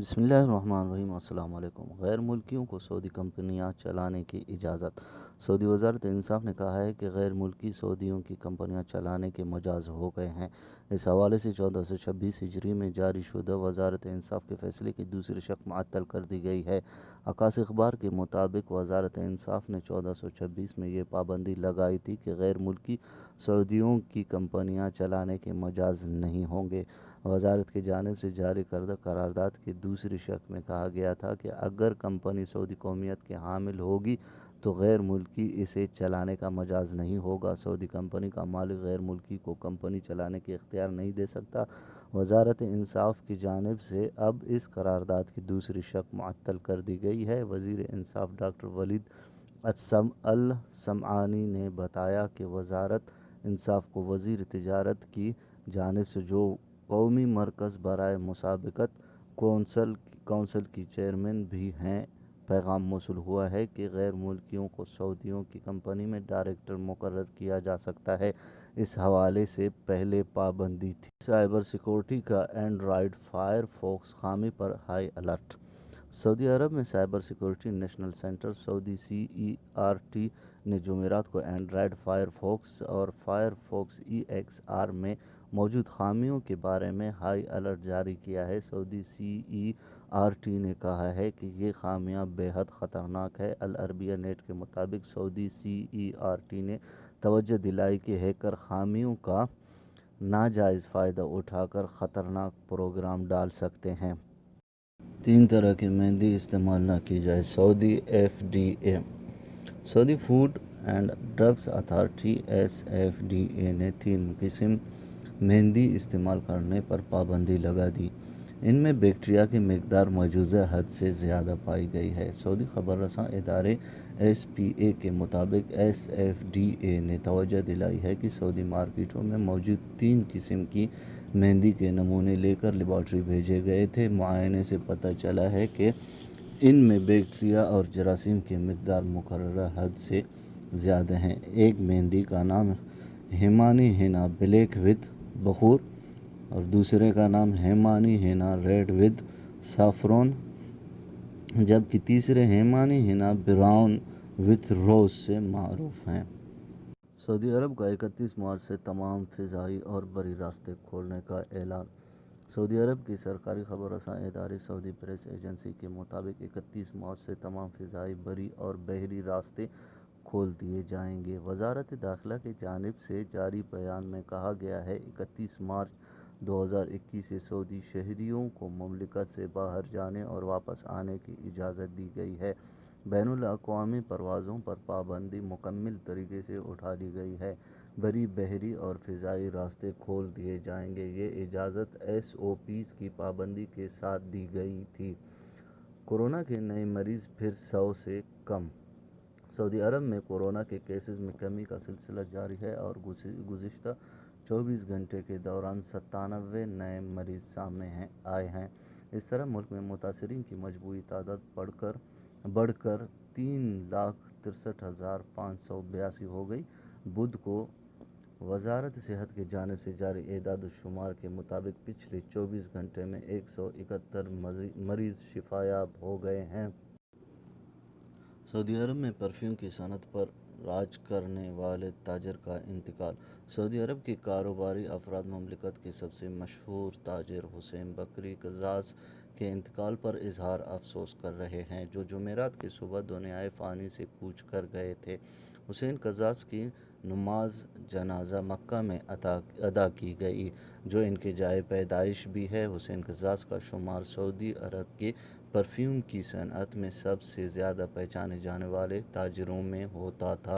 बिस्मिल्लाहिर्रहमानिर्रहीम। अस्सलाम वालेकुम। गैर मुल्कियों को सऊदी कंपनियां चलाने की इजाज़त। सऊदी वज़ारत इंसाफ ने कहा है कि गैर मुल्की सऊदियों की कंपनियां चलाने के मजाज हो गए हैं। इस हवाले से 1426 हिजरी में जारी शुदा वज़ारत इंसाफ के फैसले की दूसरी शक मुअत्तल कर दी गई है। आकाश अखबार के मुताबिक वज़ारत इंसाफ ने 1426 में ये पाबंदी लगाई थी कि गैर मुल्की सऊदियों की कंपनियां चलाने के मजाज नहीं होंगे। वज़ारत की जानिब से जारी करदा करारदाद की दूसरी शर्त में कहा गया था कि अगर कंपनी सऊदी कौमियत की हामिल होगी तो गैर मुल्की इसे चलाने का मजाज नहीं होगा। सऊदी कंपनी का मालिक गैर मुल्की को कंपनी चलाने के इख्तियार नहीं दे सकता। वज़ारत इंसाफ की जानिब से अब इस करारदाद की दूसरी शर्त मुअत्तल कर दी गई है। वज़ीर इंसाफ डॉक्टर वलीद अल समआनी ने बताया कि वज़ारत इंसाफ को वज़ीर तिजारत की जानिब से जो कौमी मरकज़ बराए मुसाबिकत कौंसल की चेयरमैन भी हैं, पैगाम मौसूल हुआ है कि गैर मुल्कियों को सऊदियों की कंपनी में डायरेक्टर मुकर्रर किया जा सकता है। इस हवाले से पहले पाबंदी थी। साइबर सिक्योरिटी का एंड्रॉयड फायरफॉक्स खामी पर हाई अलर्ट। सऊदी अरब में cyber security national centre Saudi CERT ने जुमेरात को एंड्रॉयड फायरफॉक्स और फायरफॉक्स EXR में मौजूद खामियों के बारे में हाई अलर्ट जारी किया है। सऊदी CERT ने कहा है कि ये खामियां बेहद ख़तरनाक है। अल अरबिया नेट के मुताबिक सऊदी CERT ने तवज्जो दिलाई कि हैकर खामियों का नाजायज़ फ़ायदा उठाकर ख़तरनाक प्रोग्राम डाल सकते हैं। 3 तरह की मेहंदी इस्तेमाल न की जाए। Saudi FDA Saudi food and drugs authority SFDA ने 3 किस्म मेहंदी इस्तेमाल करने पर पाबंदी लगा दी। इनमें बैक्टीरिया की मिकदार मौजूदा हद से ज़्यादा पाई गई है। सऊदी खबर रसां इदारे SPA के मुताबिक SFDA ने तवज्जो दिलाई है कि सऊदी मार्केटों में मौजूद 3 किस्म की मेहंदी के नमूने लेकर लेबॉर्ट्री भेजे गए थे। मुआयने से पता चला है कि इनमें बैक्टीरिया और जरासीम की मिकदार मुकर्ररा हद से ज़्यादा हैं। एक मेहंदी का नाम हेमानी हिना ब्लैक विद बखूर और दूसरे का नाम हेमानी हिना रेड विद साफरोन, जबकि तीसरे हेमानी हिना ब्राउन विद रोज़ से मारूफ हैं। सऊदी अरब का 31 मार्च से तमाम फ़िज़ाई और बरी रास्ते खोलने का ऐलान। सऊदी अरब की सरकारी खबर रसां इदारे सऊदी प्रेस एजेंसी के मुताबिक 31 मार्च से तमाम फ़िज़ाई, बरी और बहरी रास्ते खोल दिए जाएंगे। वज़ारत दाखिला की जानिब से जारी बयान में कहा गया है 31 मार्च 2021 से सऊदी शहरियों को मुमलिकत से बाहर जाने और वापस आने की इजाज़त दी गई है। बैनुल अक़वामी परवाज़ों पर पाबंदी मुकम्मल तरीके से उठा ली गई है। बरी, बहरी और फ़िज़ाई रास्ते खोल दिए जाएंगे। ये इजाज़त SOPs की पाबंदी के साथ दी गई थी। कोरोना के नए मरीज़ फिर 100 से कम। सऊदी अरब में कोरोना के केसेस में कमी का सिलसिला जारी है और गुज़िश्ता 24 घंटे के दौरान 97 नए मरीज़ सामने आए हैं। इस तरह मुल्क में मुतासरीन की मजमूई तादाद बढ़कर 3,63,582 हो गई। बुध को वज़ारत सेहत की जानिब से जारी एदाद शुमार के मुताबिक पिछले 24 घंटे में 171 मरीज़ शिफायाब हो गए हैं। सऊदी अरब में परफ्यूम की सनत पर राज करने वाले ताजर का इंतकाल। सऊदी अरब के कारोबारी अफराद मुमलिकत के सबसे मशहूर ताजर हुसैन बकरी कज़ाज़ के इंतकाल पर इजहार अफसोस कर रहे हैं, जो जुमेरात की सुबह दुनियाए फ़ानी से कूच कर गए थे। हुसैन कज़ाज़ की नमाज जनाजा मक्का में अदा की गई, जो इनके जाए पैदाइश भी है। हुसैन कज़ाज़ का शुमार सऊदी अरब के परफ्यूम की सनअत में सबसे ज़्यादा पहचाने जाने वाले ताजरों में होता था।